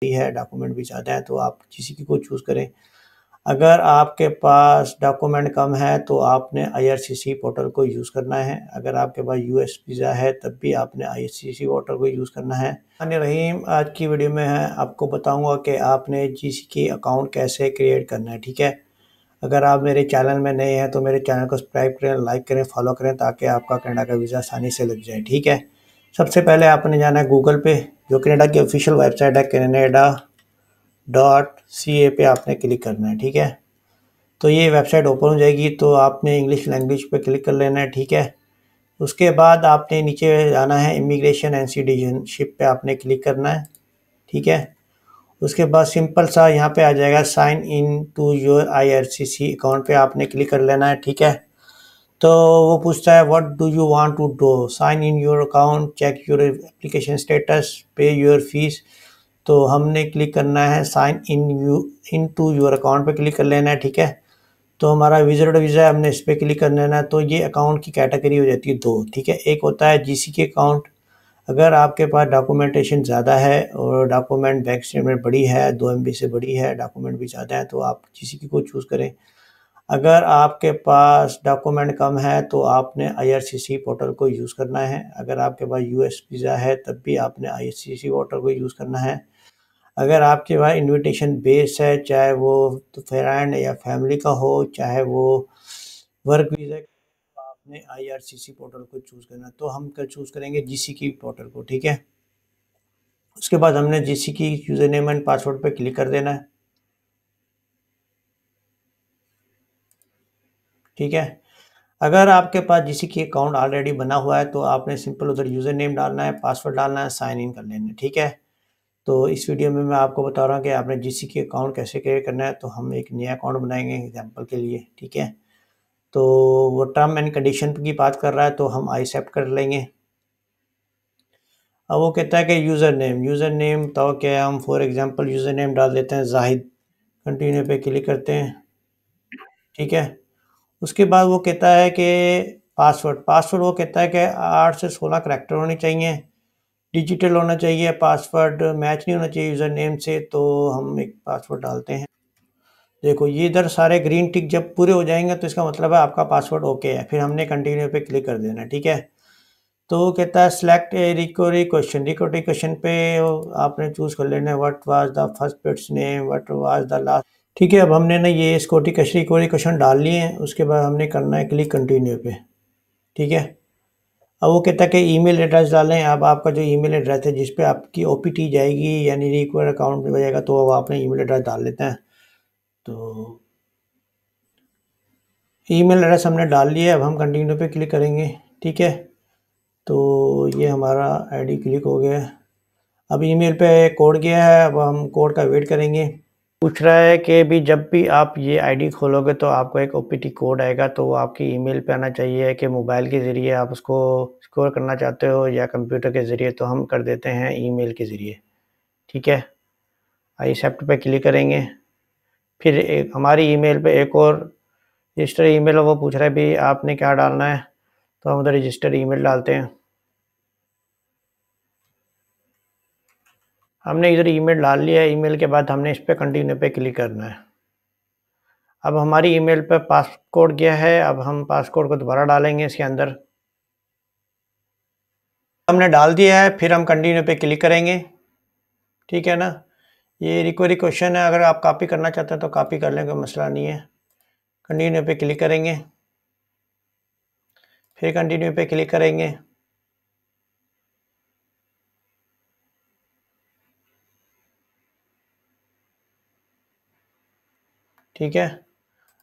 है, डॉक्यूमेंट भी ज़्यादा है, तो आप जीसीसी को चूज़ करें। अगर आपके पास डॉक्यूमेंट कम है तो आपने आईआरसीसी पोर्टल को यूज़ करना है। अगर आपके पास यूएस वीज़ा है तब भी आपने आईआरसीसी पोर्टल को यूज़ करना है। रहीम, आज की वीडियो में है आपको बताऊंगा कि आपने जीसीसी अकाउंट कैसे क्रिएट करना है, ठीक है। अगर आप मेरे चैनल में नए हैं तो मेरे चैनल को सब्सक्राइब करें, लाइक करें, फॉलो करें ताकि आपका कनाडा का वीज़ा आसानी से लग जाए, ठीक है। सबसे पहले आपने जाना है गूगल पे, जो कनाडा की ऑफिशियल वेबसाइट है canada.ca पे आपने क्लिक करना है, ठीक है। तो ये वेबसाइट ओपन हो जाएगी, तो आपने इंग्लिश लैंग्वेज पे क्लिक कर लेना है, ठीक है। उसके बाद आपने नीचे जाना है इमिग्रेशन एंड सिटीजनशिप पे आपने क्लिक करना है, ठीक है। उसके बाद सिंपल सा यहाँ पे आ जाएगा sign in to your IRCC account पे आपने क्लिक कर लेना है, ठीक है। तो वो पूछता है what do you want to do, sign in your account, check your application status, pay your fees. तो हमने क्लिक करना है sign in to your account पे क्लिक कर लेना है, ठीक है। तो हमारा विजिटर वीज़ा है, हमने इस पर क्लिक कर लेना है। तो ये अकाउंट की कैटेगरी हो जाती है दो, ठीक है। एक होता है जीसीसी अकाउंट, अगर आपके पास डॉक्यूमेंटेशन ज़्यादा है और डॉक्यूमेंट बैंक स्टेटमेंट बड़ी है, 2 MB से बड़ी है, डॉक्यूमेंट भी ज़्यादा है, तो आप जीसीसी को चूज़ करें। अगर आपके पास डॉक्यूमेंट कम है तो आपने आईआरसीसी पोर्टल को यूज़ करना है। अगर आपके पास यूएस वीज़ा है तब भी आपने आईआरसीसी पोर्टल को यूज़ करना है। अगर आपके पास इनविटेशन बेस है, चाहे वो तो फ्रेंड या फैमिली का हो, चाहे वो वर्क वीज़ा, तो आपने आईआरसीसी पोर्टल को चूज़ करना। तो हम कल चूज़ करेंगे जीसीसी पोर्टल को, ठीक है। उसके बाद हमने जीसीसी की यूज़र नेम एंड पासवर्ड पे क्लिक कर देना है, ठीक है। अगर आपके पास जीसीसी अकाउंट ऑलरेडी बना हुआ है तो आपने सिंपल उधर यूज़र नेम डालना है, पासवर्ड डालना है, साइन इन कर लेना है, ठीक है। तो इस वीडियो में मैं आपको बता रहा हूँ कि आपने जीसीसी अकाउंट कैसे क्रिएट करना है। तो हम एक नया अकाउंट बनाएंगे एग्जांपल के लिए, ठीक है। तो वो टर्म एंड कंडीशन की बात कर रहा है तो हम आई एक्सेप्ट कर लेंगे। अब वो कहता है कि यूज़र नेम तो क्या, हम फॉर एग्जांपल यूज़र नेम डाल देते हैं जाहिद, कंटिन्यू पे क्लिक करते हैं, ठीक है। उसके बाद वो कहता है कि पासवर्ड वो कहता है कि 8 से 16 करैक्टर होने चाहिए, डिजिटल होना चाहिए, पासवर्ड मैच नहीं होना चाहिए यूज़र नेम से। तो हम एक पासवर्ड डालते हैं। देखो ये इधर सारे ग्रीन टिक जब पूरे हो जाएंगे तो इसका मतलब है आपका पासवर्ड ओके है। फिर हमने कंटिन्यू पे क्लिक कर देना, ठीक है। तो वो कहता है सिलेक्ट ए रिकवरी क्वेश्चन पे आपने चूज़ कर लेना है what was the first pets name, what was the last, ठीक है। अब हमने ना ये रिकवरी क्वेश्चन डाल लिए हैं। उसके बाद हमने करना है क्लिक कंटिन्यू पे, ठीक है। अब वो कहता है कि ईमेल एड्रेस डालें। अब आपका जो ईमेल एड्रेस है जिस पे आपकी ओपीटी जाएगी यानी रिक्वायर अकाउंट में जाएगा, तो वो आपने ईमेल एड्रेस डाल लेते हैं। तो ईमेल एड्रेस हमने डाल लिया है, अब हम कंटिन्यू पे क्लिक करेंगे, ठीक है। तो ये हमारा आईडी क्लिक हो गया है। अब ईमेल पे कोड गया है, अब हम कोड का वेट करेंगे। पूछ रहा है कि भी जब भी आप ये आईडी खोलोगे तो आपको एक ओपीटी कोड आएगा, तो वो आपकी ईमेल पे आना चाहिए कि मोबाइल के ज़रिए आप उसको स्कोर करना चाहते हो या कंप्यूटर के ज़रिए। तो हम कर देते हैं ईमेल के ज़रिए, ठीक है। आई एक्सेप्ट पे क्लिक करेंगे। फिर एक हमारी ईमेल पे एक और रजिस्टर ईमेल है, वो पूछ रहा है भी आपने क्या डालना है। तो हम उधर रजिस्टर ईमेल डालते हैं। हमने इधर ईमेल डाल लिया है। ईमेल के बाद हमने इस पर कंटिन्यू पे क्लिक करना है। अब हमारी ईमेल पे पासकोड गया है, अब हम पासकोड को दोबारा डालेंगे इसके अंदर। हमने डाल दिया है, फिर हम कंटिन्यू पे क्लिक करेंगे, ठीक है ना। ये रिकवरी क्वेश्चन है, अगर आप कॉपी करना चाहते हैं तो कॉपी कर लें, कोई मसला नहीं है। कंटिन्यू पे क्लिक करेंगे, फिर कंटिन्यू पे क्लिक करेंगे, ठीक है।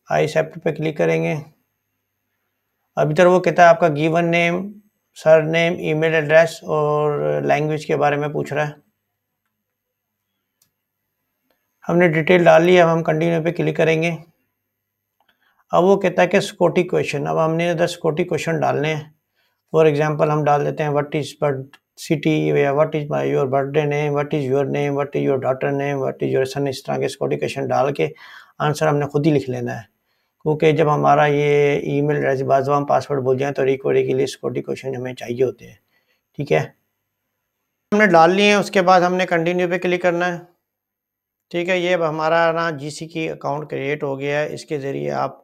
आई एक्सेप्ट पे क्लिक करेंगे। अब इधर वो कहता है आपका given name, sir name, email address और लैंग्वेज के बारे में पूछ रहा है। हमने डिटेल डाल ली, अब हम कंटिन्यू पे क्लिक करेंगे। अब वो कहता है कि सिक्योरिटी क्वेश्चन, अब हमने इधर सिक्योरिटी क्वेश्चन डालने हैं। फॉर एग्जांपल हम डाल देते हैं व्हाट इज़ बर्थ सिटी, या what is my your birthday name, what is your name, what is your daughter name, what is your son. इस तरह के सिक्योरिटी क्वेश्चन डाल के आंसर हमने खुद ही लिख लेना है, क्योंकि जब हमारा ये ईमेल एड्रेस बाजू हम पासवर्ड भूल जाएँ तो रिकवरी के लिए सिक्योरिटी क्वेश्चन हमें चाहिए होते हैं, ठीक है। हमने डाल लिए हैं। उसके बाद हमने कंटिन्यू पे क्लिक करना है। ठीक है, ये अब हमारा ना जीसीकी अकाउंट क्रिएट हो गया है। इसके ज़रिए आप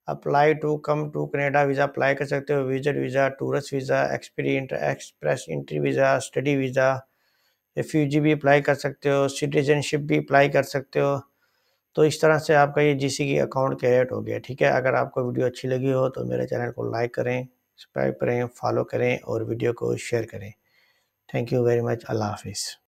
apply to come to Canada visa apply कर सकते हो, visit visa, tourist visa, express entry visa, study visa, refugee भी अप्लाई कर सकते हो, सिटीज़नशिप भी अप्लाई कर सकते हो। तो इस तरह से आपका ये जीसीकी अकाउंट क्रिएट हो गया, ठीक है। अगर आपको वीडियो अच्छी लगी हो तो मेरे चैनल को लाइक करें, सब्सक्राइब करें, फॉलो करें और वीडियो को शेयर करें। Thank you very much. अल्लाह हाफ़िज़।